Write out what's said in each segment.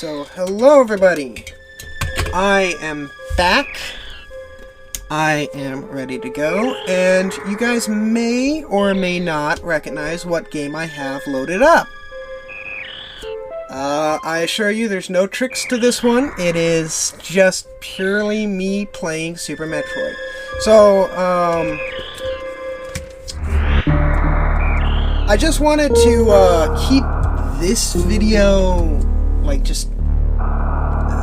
So, hello everybody. I am back. I am ready to go, and you guys may or may not recognize what game I have loaded up. I assure you there's no tricks to this one. It is just purely me playing Super Metroid. So, I just wanted to keep this video, like, just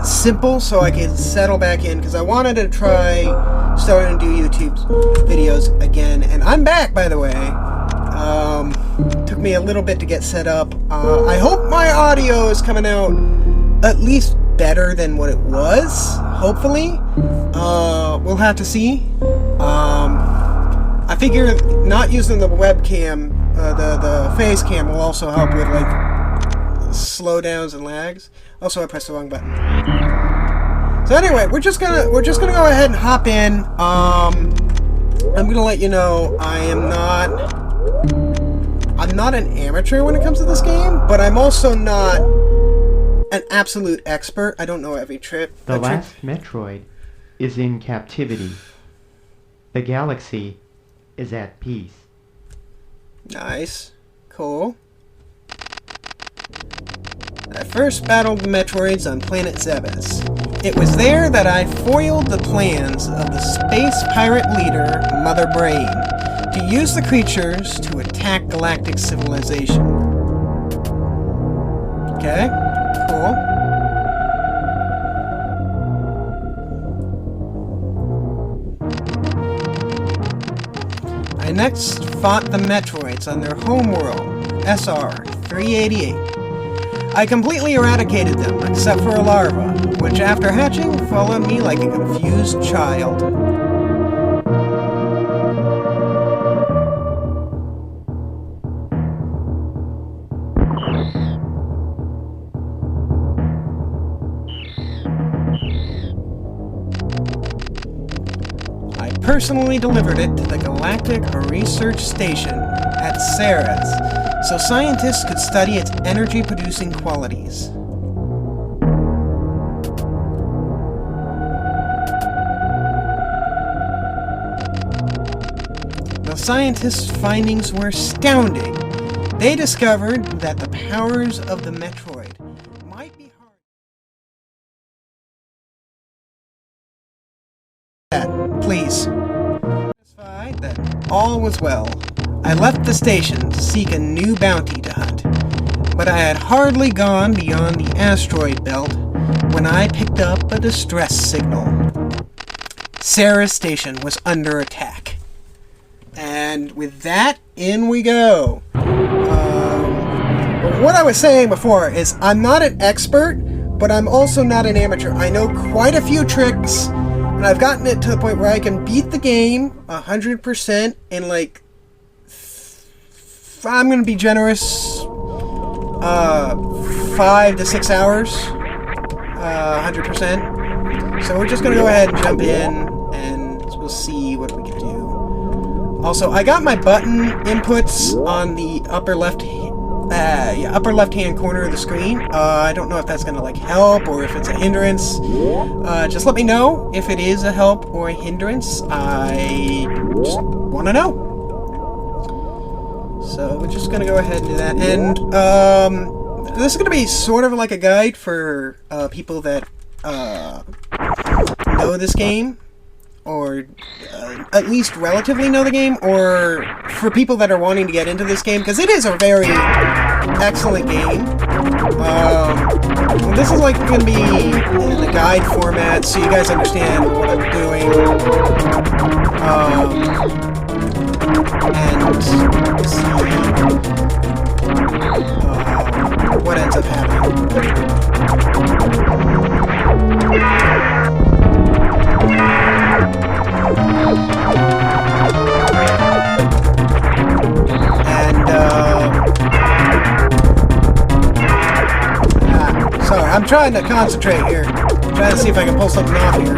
simple so I can settle back in, because I wanted to try starting to do YouTube videos again. And I'm back, by the way. Took me a little bit to get set up. I hope my audio is coming out at least better than what it was, hopefully. We'll have to see. I figure not using the webcam, the face cam will also help with, like, slowdowns and lags. Also, I pressed the wrong button. So anyway, we're just gonna go ahead and hop in. I'm gonna let you know I'm not an amateur when it comes to this game, but I'm also not an absolute expert. I don't know every trick. The last Metroid is in captivity. The galaxy is at peace. Nice. Cool. I first battled the Metroids on planet Zebes. It was there that I foiled the plans of the space pirate leader, Mother Brain, to use the creatures to attack galactic civilization. Okay, cool. I next fought the Metroids on their homeworld, SR-388. I completely eradicated them, except for a larva, which after hatching, followed me like a confused child. I personally delivered it to the Galactic Research Station at Ceres, so scientists could study its energy-producing qualities. The scientists' findings were astounding. They discovered that the powers of the Metroid might be hard. Please. Satisfied that all was well, I left the station to seek a new bounty to hunt, but I had hardly gone beyond the asteroid belt when I picked up a distress signal. Ceres Station was under attack. And with that, in we go. What I was saying before is I'm not an expert, but I'm also not an amateur. I know quite a few tricks, and I've gotten it to the point where I can beat the game 100% in, like, I'm going to be generous, 5 to 6 hours, 100%. So we're just going to go ahead and jump in, and we'll see what we can do. Also, I got my button inputs on the upper left-hand corner of the screen. I don't know if that's going to, like, help or if it's a hindrance. Just let me know if it is a help or a hindrance. I just want to know. So we're just going to go ahead and do that. And this is going to be sort of like a guide for people that know this game, or at least relatively know the game, or for people that are wanting to get into this game, because it is a very excellent game. This is like going to be in the guide format, so you guys understand what I'm doing. And see what ends up happening. And sorry, I'm trying to concentrate here. I'm trying to see if I can pull something off here.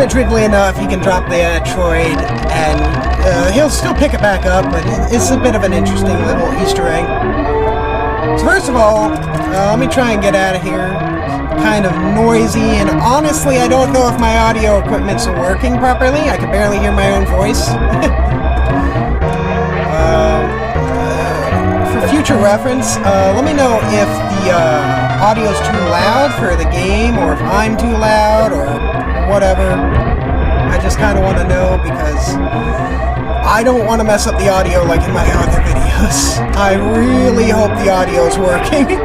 symmetrically enough, he can drop the metroid, and he'll still pick it back up, but it's a bit of an interesting little Easter egg. So first of all, let me try and get out of here. It's kind of noisy, and honestly, I don't know if my audio equipment's working properly. I can barely hear my own voice. For future reference, let me know if the audio's too loud for the game, or if I'm too loud, or whatever. I just kind of want to know, because I don't want to mess up the audio like in my other videos. I really hope the audio is working.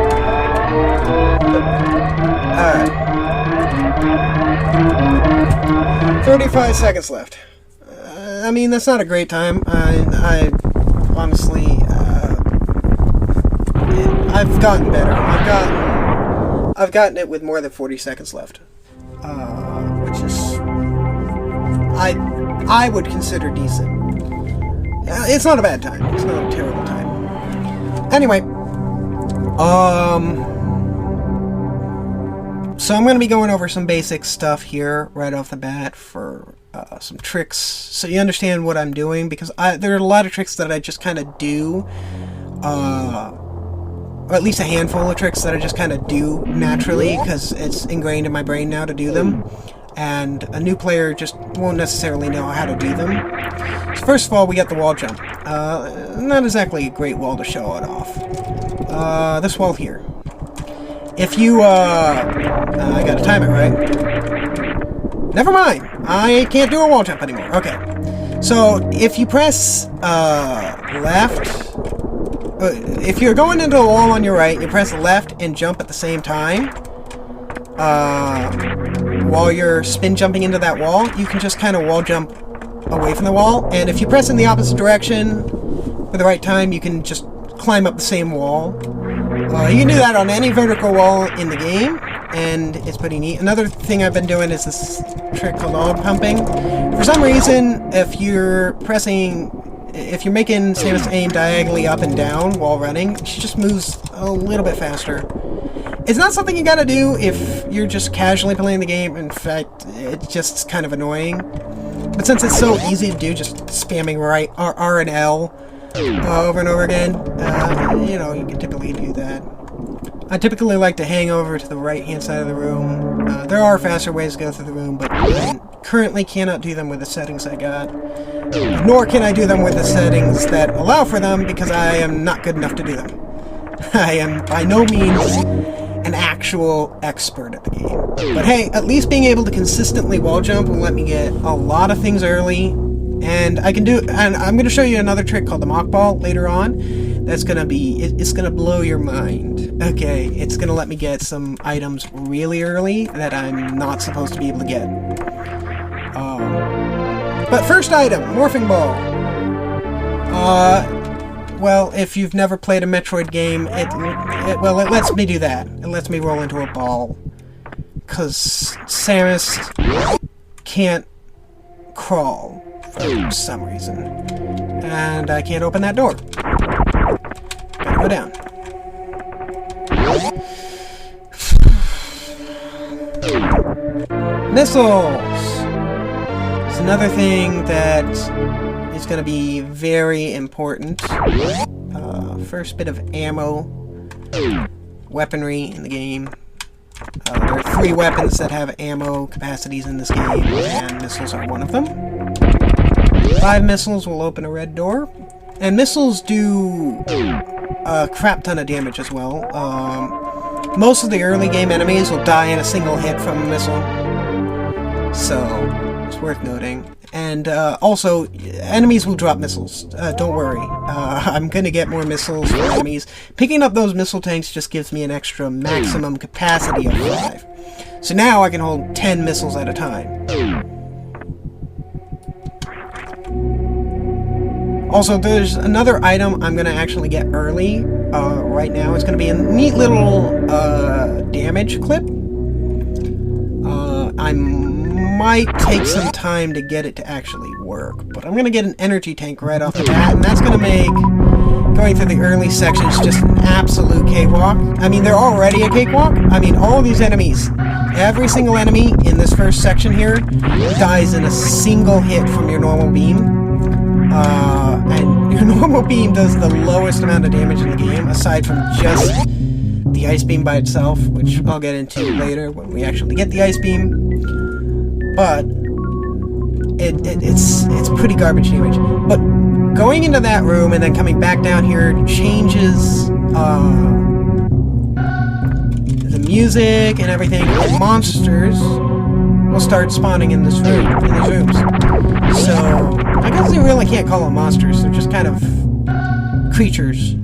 Alright. 35 seconds left. I mean, that's not a great time. I honestly, I've gotten better. I've gotten it with more than 40 seconds left. Which is, I would consider decent. It's not a bad time. It's not a terrible time. Anyway, so I'm going to be going over some basic stuff here right off the bat for some tricks, so you understand what I'm doing, because there are a lot of tricks that I just kind of do, or at least a handful of tricks that I just kind of do naturally, because it's ingrained in my brain now to do them. And a new player just won't necessarily know how to do them. So first of all, we got the wall jump. Not exactly a great wall to show it off. This wall here. If you, I gotta time it right. Never mind! I can't do a wall jump anymore. Okay. So, if you press, left... if you're going into a wall on your right, you press left and jump at the same time, while you're spin jumping into that wall, you can just kind of wall jump away from the wall. And if you press in the opposite direction for the right time, you can just climb up the same wall. You can do that on any vertical wall in the game, and it's pretty neat. Another thing I've been doing is this trick called log pumping. For some reason, if you're making Samus aim diagonally up and down while running, she just moves a little bit faster. It's not something you gotta do if you're just casually playing the game. In fact, it's just kind of annoying. But since it's so easy to do, just spamming right R and L over and over again, you know, you can typically do that. I typically like to hang over to the right-hand side of the room. There are faster ways to go through the room, but I currently cannot do them with the settings I got. Nor can I do them with the settings that allow for them, because I am not good enough to do them. I am by no means an actual expert at the game. But hey, at least being able to consistently wall jump will let me get a lot of things early. And I can do, and I'm going to show you another trick called the Morphing Ball later on. That's going to be, it's going to blow your mind. Okay, it's going to let me get some items really early that I'm not supposed to be able to get. But first item, Morphing Ball. Well, if you've never played a Metroid game, it lets me do that. It lets me roll into a ball. Because Samus can't crawl for some reason. And I can't open that door. Gotta go down. Missiles! It's another thing that is going to be very important. First bit of ammo, weaponry in the game. There are 3 weapons that have ammo capacities in this game, and missiles are one of them. 5 missiles will open a red door, and missiles do a crap ton of damage as well. Most of the early game enemies will die in a single hit from a missile, so it's worth noting. And also, enemies will drop missiles. Don't worry. I'm going to get more missiles for enemies. Picking up those missile tanks just gives me an extra maximum capacity of 5. So now I can hold 10 missiles at a time. Also, there's another item I'm going to actually get early right now. It's going to be a neat little damage clip. I might take some time to get it to actually work, but I'm going to get an energy tank right off the bat, and that's going to make going through the early sections just an absolute cakewalk. I mean, they're already a cakewalk. I mean, all of these enemies, every single enemy in this first section here dies in a single hit from your normal beam. And your normal beam does the lowest amount of damage in the game, aside from just the ice beam by itself, which I'll get into later when we actually get the ice beam. But it's pretty garbage damage. But going into that room and then coming back down here changes the music and everything. And monsters will start spawning in this room, in these rooms. So I guess you really can't call them monsters. They're just kind of creatures,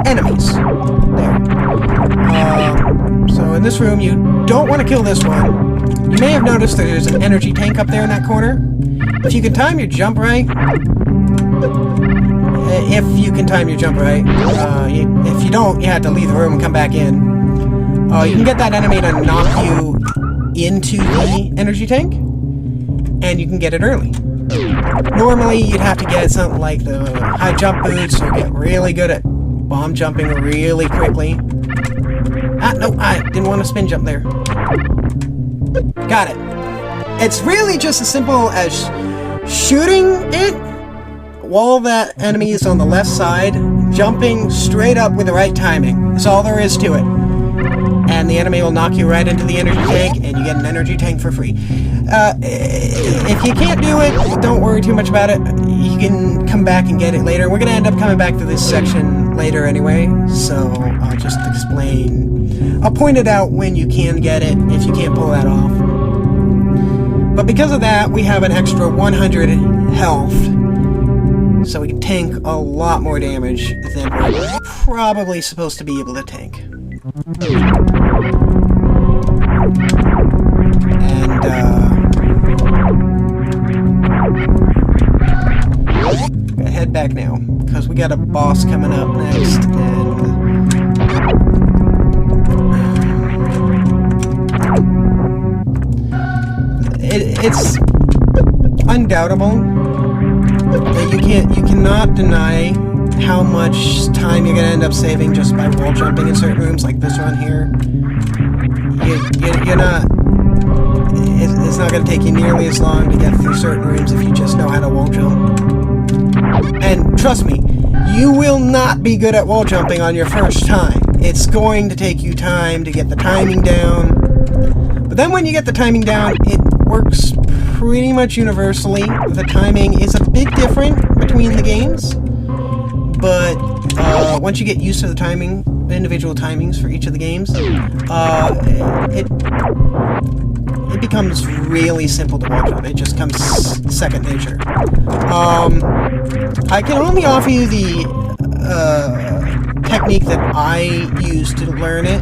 enemies. There. So in this room, you don't want to kill this one. You may have noticed that there's an energy tank up there in that corner. If you can time your jump right, if you don't, you have to leave the room and come back in. You can get that enemy to knock you into the energy tank, and you can get it early. Normally, you'd have to get something like the high jump boots or get really good at bomb jumping really quickly. No, I didn't want to spin jump there. Got it. It's really just as simple as shooting it while that enemy is on the left side, jumping straight up with the right timing. That's all there is to it. And the enemy will knock you right into the energy tank, and you get an energy tank for free. If you can't do it, don't worry too much about it. You can come back and get it later. We're going to end up coming back to this section later anyway, so I'll just explain. I'll point it out when you can get it, if you can't pull that off. But because of that, we have an extra 100 health, so we can tank a lot more damage than we're probably supposed to be able to tank. And, gotta head back now, because we got a boss coming up next, and it's undoubtable that you cannot deny how much time you're gonna end up saving just by wall jumping in certain rooms like this one here. You're not. It's not gonna take you nearly as long to get through certain rooms if you just know how to wall jump. And trust me, you will not be good at wall jumping on your first time. It's going to take you time to get the timing down. But then when you get the timing down, it works pretty much universally. The timing is a bit different between the games, but once you get used to the individual timings for each of the games, it becomes really simple to watch on. It just comes second nature. I can only offer you the technique that I used to learn it,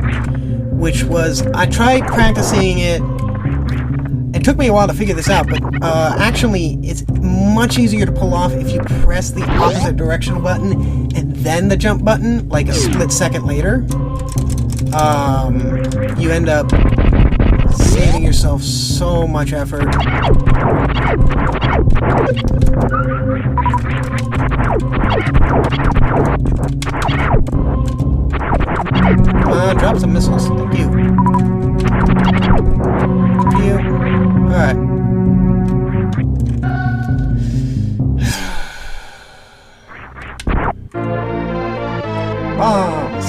which was I tried practicing it. It took me a while to figure this out, but actually it's much easier to pull off if you press the opposite directional button and then the jump button, like a split second later. You end up saving yourself so much effort. Come on, drop some missiles. Thank you. Thank you. Alright. Bombs.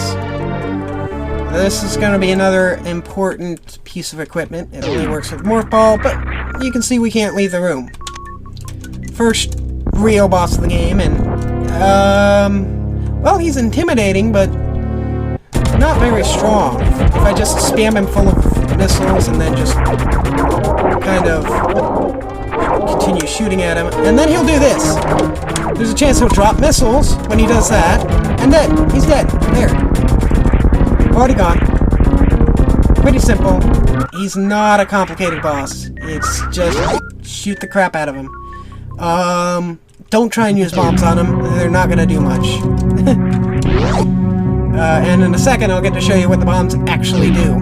This is going to be another important piece of equipment. It only works with Morphing Ball, but you can see we can't leave the room. First real boss of the game, and well, he's intimidating, but not very strong. If I just spam him full of missiles and then just kind of continue shooting at him, and then he'll do this. There's a chance he'll drop missiles when he does that, and then he's dead. There. Already gone. Pretty simple. He's not a complicated boss. It's just shoot the crap out of him. Don't try and use bombs on him. They're not gonna do much. And in a second, I'll get to show you what the bombs actually do.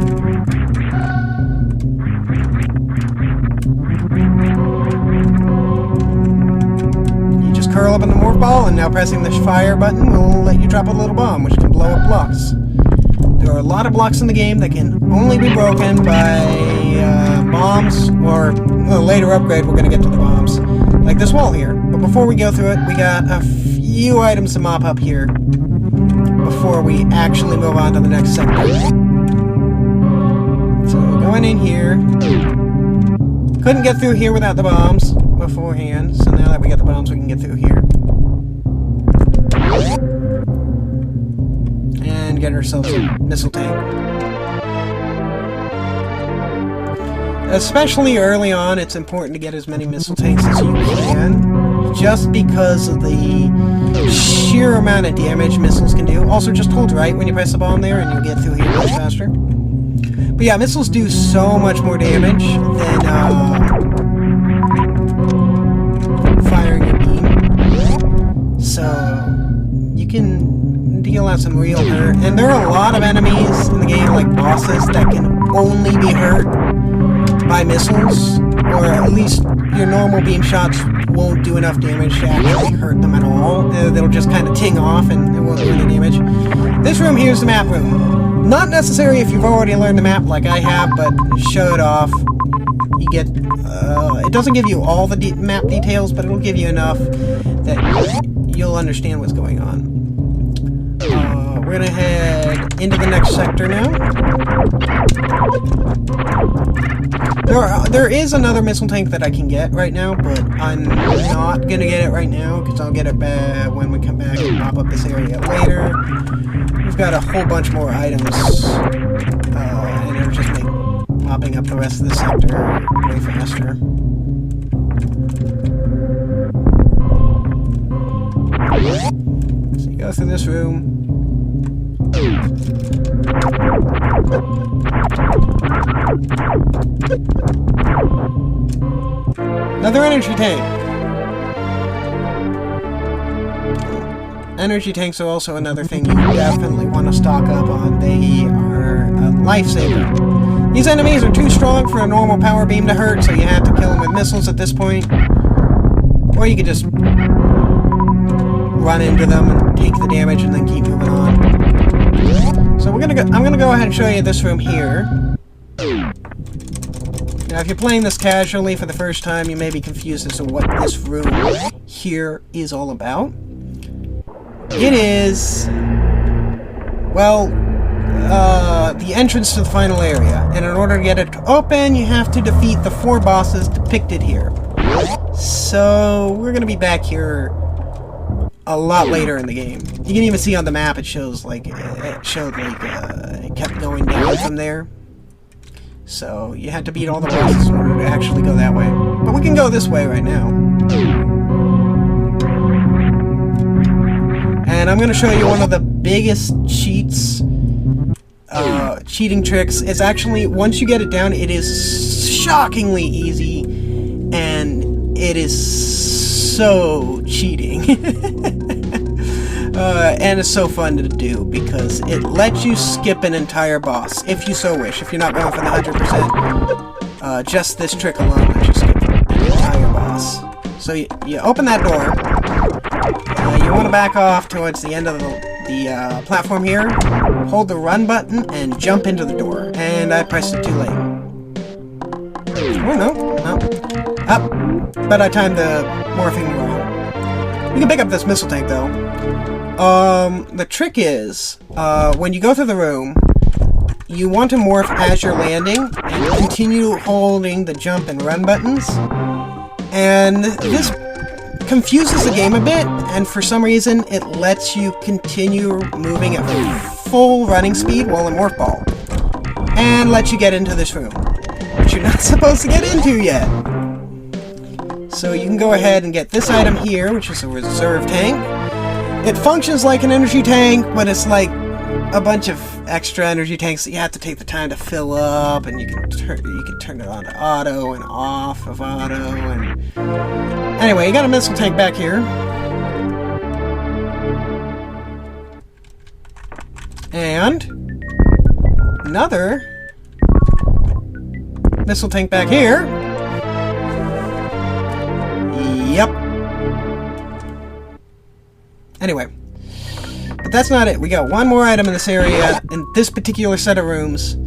You just curl up in the morph ball, and now pressing the fire button will let you drop a little bomb, which can blow up blocks. There are a lot of blocks in the game that can only be broken by bombs, or a later upgrade we're going to get to the bombs, like this wall here. But before we go through it, we got a few items to mop up here before we actually move on to the next sector. So going in here, couldn't get through here without the bombs beforehand, so now that we got the bombs we can get through here. And get ourselves a missile tank. Especially early on, it's important to get as many missile tanks as you can, just because of the sheer amount of damage missiles can do. Also, just hold right when you press the bomb there and you'll get through here much faster. But yeah, missiles do so much more damage than firing your beam. So you can deal out some real hurt. And there are a lot of enemies in the game, like bosses, that can only be hurt by missiles, or at least your normal beam shots won't do enough damage to actually hurt them at all. They'll just kind of ting off and it won't do any damage. This room here is the map room. Not necessary if you've already learned the map like I have, but show it off. You get, it doesn't give you all the map details, but it'll give you enough that you'll understand what's going on. We're gonna head into the next sector now. There is another missile tank that I can get right now, but I'm not gonna get it right now because I'll get it back when we come back and mop up this area later. We've got a whole bunch more items, and it'll just make mopping up the rest of the sector way faster. So you go through this room. Another energy tank. Energy tanks are also another thing you definitely want to stock up on. They are a lifesaver. These enemies are too strong for a normal power beam to hurt, so you have to kill them with missiles at this point. Or you could just run into them and take the damage and then keep moving on. So I'm gonna go ahead and show you this room here. Now, if you're playing this casually for the first time, you may be confused as to what this room here is all about. It is, well, the entrance to the final area. And in order to get it to open, you have to defeat the 4 bosses depicted here. So, we're going to be back here a lot later in the game. You can even see on the map it shows, like, it kept going down from there. So, you had to beat all the bosses in order to actually go that way. But we can go this way right now. And I'm going to show you one of the biggest cheating tricks. It's actually, once you get it down, it is shockingly easy, and it is so cheating. And it's so fun to do, because it lets you skip an entire boss, if you so wish. If you're not going for the 100%, just this trick alone lets you skip an entire boss. So you open that door. You want to back off towards the end of the platform here. Hold the run button and jump into the door. And I pressed it too late. Oh, no. Up. But I timed the morphing wrong. You can pick up this missile tank, though. The trick is, when you go through the room, you want to morph as you're landing, and continue holding the jump and run buttons. And this confuses the game a bit, and for some reason, it lets you continue moving at full running speed while in Morph Ball. And lets you get into this room, which you're not supposed to get into yet. So you can go ahead and get this item here, which is a reserve tank. It functions like an energy tank, but it's like a bunch of extra energy tanks that you have to take the time to fill up, and you can turn it on to auto and off of auto. And anyway, you got a missile tank back here, and another missile tank back here. Yep. Anyway. But that's not it. We got one more item in this area, in this particular set of rooms,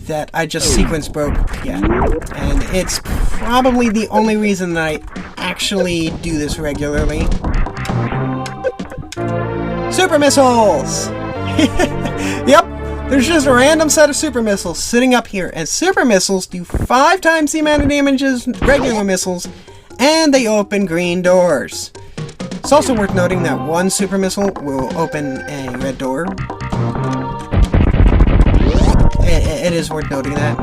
that I just sequence broke again. And it's probably the only reason that I actually do this regularly. Super missiles! Yep, there's just a random set of super missiles sitting up here, and super missiles do 5 times the amount of damage as regular missiles, and they open green doors. It's also worth noting that one super missile will open a red door. It is worth noting that.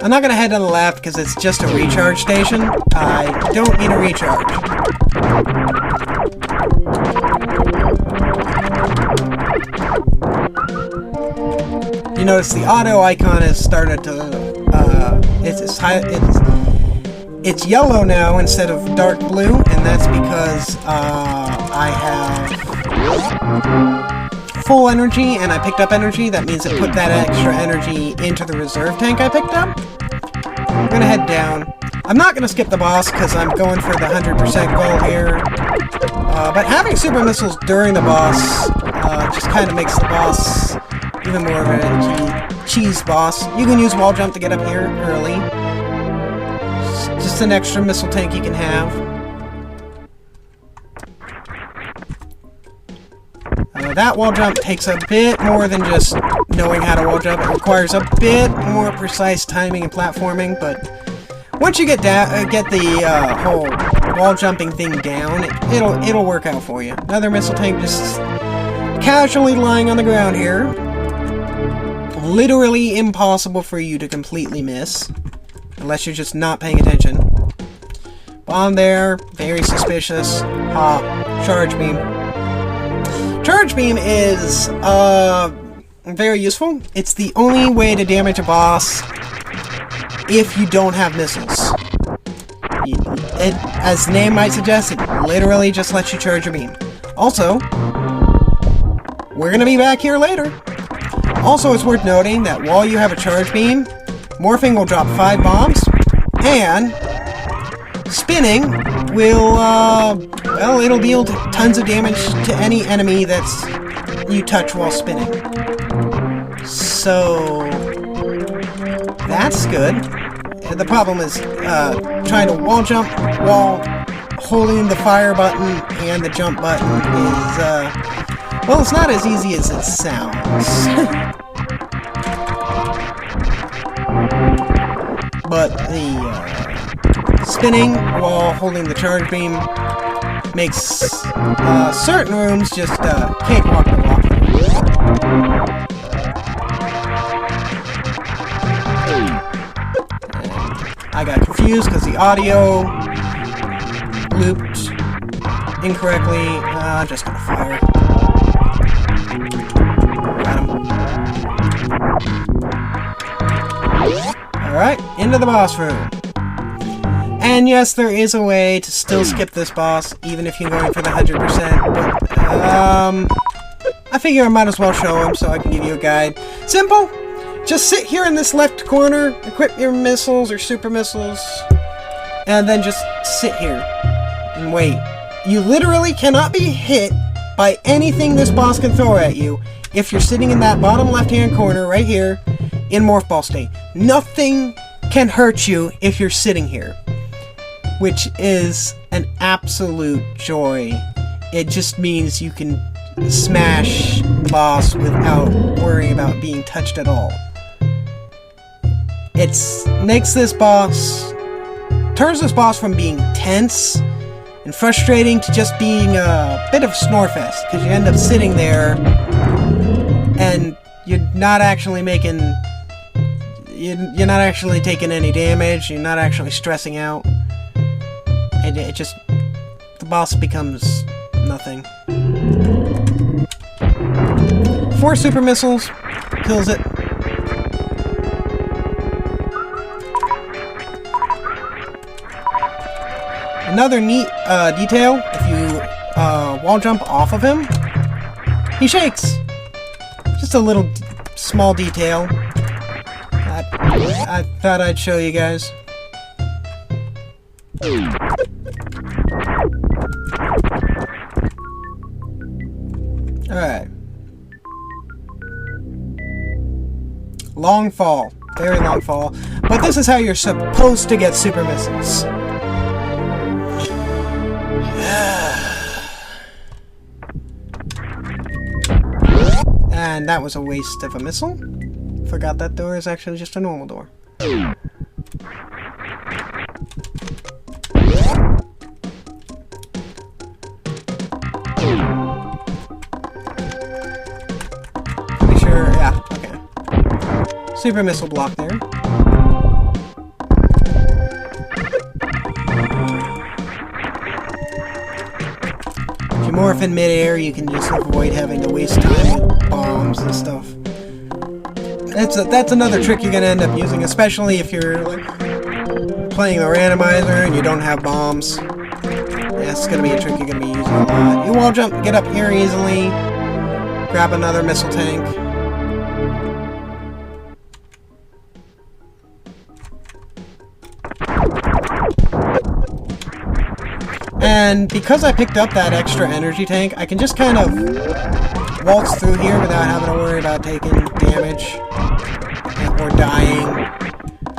I'm not going to head to the left because it's just a recharge station. I don't need a recharge. You notice the auto icon has started to... It's yellow now instead of dark blue, and that's because I have full energy and I picked up energy. That means it put that extra energy into the reserve tank I picked up. I'm gonna head down. I'm not gonna skip the boss because I'm going for the 100% goal here. But having super missiles during the boss just kind of makes the boss even more of a cheese boss. You can use wall jump to get up here early. Just an extra missile tank you can have. That wall jump takes a bit more than just knowing how to wall jump. It requires a bit more precise timing and platforming, but once you get the whole wall jumping thing down, it'll work out for you. Another missile tank just casually lying on the ground here. Literally impossible for you to completely miss. Unless you're just not paying attention. Bomb there. Very suspicious. Charge beam. Charge beam is, very useful. It's the only way to damage a boss if you don't have missiles. As the name might suggest, it literally just lets you charge your beam. Also, we're gonna be back here later. Also, it's worth noting that while you have a charge beam, Morphing will drop 5 bombs, and spinning will, well, it'll deal tons of damage to any enemy that's you touch while spinning. So, that's good. The problem is, trying to wall jump while holding the fire button and the jump button is, well, it's not as easy as it sounds. But the spinning while holding the charge beam makes certain rooms just cakewalk to walk through. I got confused because the audio looped incorrectly. I'm just gonna fire. Got him. Alright, into the boss room. And yes, there is a way to still skip this boss, even if you're going for the 100%, but, I figure I might as well show him so I can give you a guide. Simple! Just sit here in this left corner, equip your missiles or super missiles, and then just sit here and wait. You literally cannot be hit by anything this boss can throw at you if you're sitting in that bottom left-hand corner right here in Morph Ball state. Nothing can hurt you if you're sitting here, which is an absolute joy. It just means you can smash the boss without worrying about being touched at all. Makes this boss, turns this boss from being tense and frustrating to just being a bit of a snorefest, because you end up sitting there and you're not actually making, you're not actually taking any damage, you're not actually stressing out, and it just, the boss becomes nothing. 4 super missiles kills it. Another neat detail, if you wall jump off of him, he shakes. Just a little small detail that I thought I'd show you guys. Alright. Long fall. Very long fall. But this is how you're supposed to get super missiles. And that was a waste of a missile. Forgot that door is actually just a normal door. Pretty sure, yeah, okay. Super missile block there. If you morph in midair, you can just avoid having to waste time with bombs and stuff. That's another trick you're gonna end up using, especially if you're like playing the randomizer and you don't have bombs. Yeah, it's gonna be a trick you're gonna be using a lot. You wall jump, get up here easily, grab another missile tank. And because I picked up that extra energy tank, I can just kind of waltz through here without having to worry about taking damage or dying.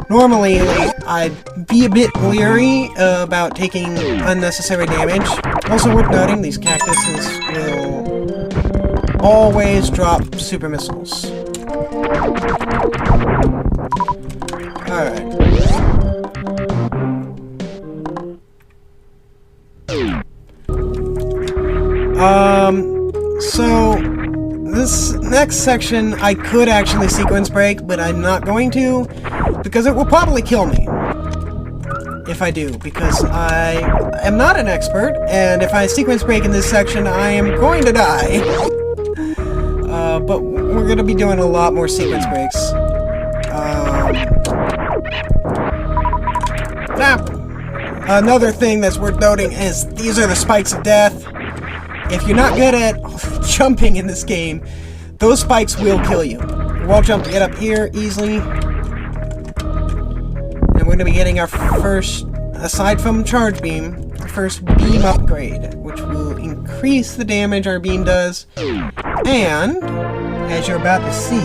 Normally, I'd be a bit leery about taking unnecessary damage. Also worth noting, these cactuses will always drop super missiles. Alright. So this next section I could actually sequence break, but I'm not going to, because it will probably kill me if I do, because I am not an expert, and if I sequence break in this section, I am going to die. But we're going to be doing a lot more sequence breaks. Another thing that's worth noting is these are the spikes of death. If you're not good at jumping in this game, those spikes will kill you. Wall jump to get up here easily. And we're going to be getting our first, aside from charge beam, the first beam upgrade, which will increase the damage our beam does. And, as you're about to see,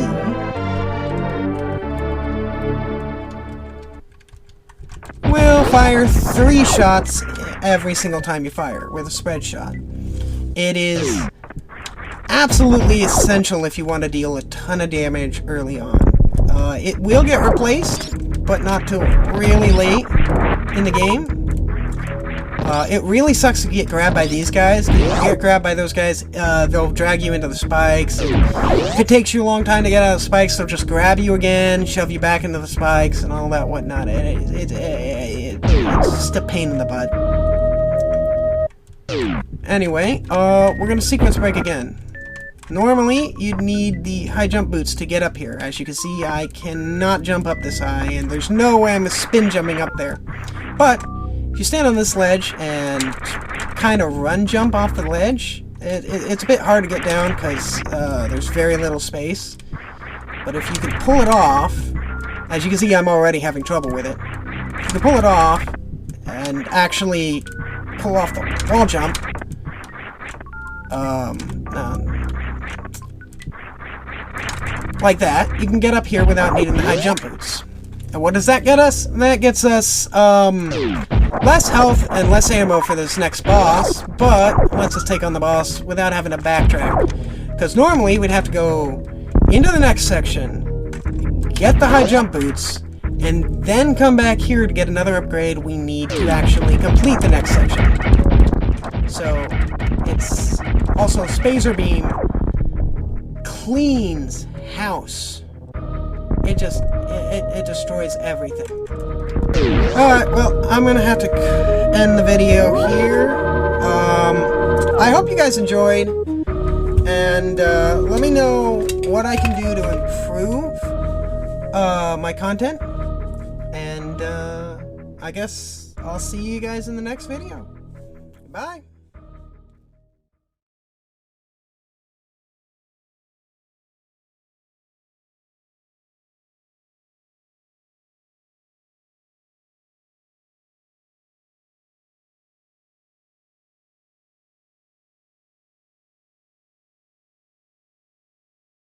will fire 3 shots every single time you fire with a spread shot. It is absolutely essential if you want to deal a ton of damage early on. It will get replaced, but not till really late in the game. It really sucks to get grabbed by these guys. If you get grabbed by those guys, they'll drag you into the spikes. If it takes you a long time to get out of the spikes, they'll just grab you again, shove you back into the spikes, and all that whatnot. It's just a pain in the butt. Anyway, we're gonna sequence break again. Normally, you'd need the high jump boots to get up here. As you can see, I cannot jump up this high, and there's no way I'm spin jumping up there. But if you stand on this ledge and kind of run jump off the ledge, it's a bit hard to get down because there's very little space. But if you can pull it off, as you can see, I'm already having trouble with it. If you can pull it off and actually pull off the wall jump, like that, you can get up here without needing the high jump boots. And what does that get us? That gets us less health and less ammo for this next boss, but lets us take on the boss without having to backtrack. Because normally we'd have to go into the next section, get the high jump boots, and then come back here to get another upgrade we need to actually complete the next section. So, it's also Spazer Beam cleans house. It destroys everything. Alright, well, I'm gonna have to end the video here. I hope you guys enjoyed, and let me know what I can do to improve my content, and I guess I'll see you guys in the next video. Bye!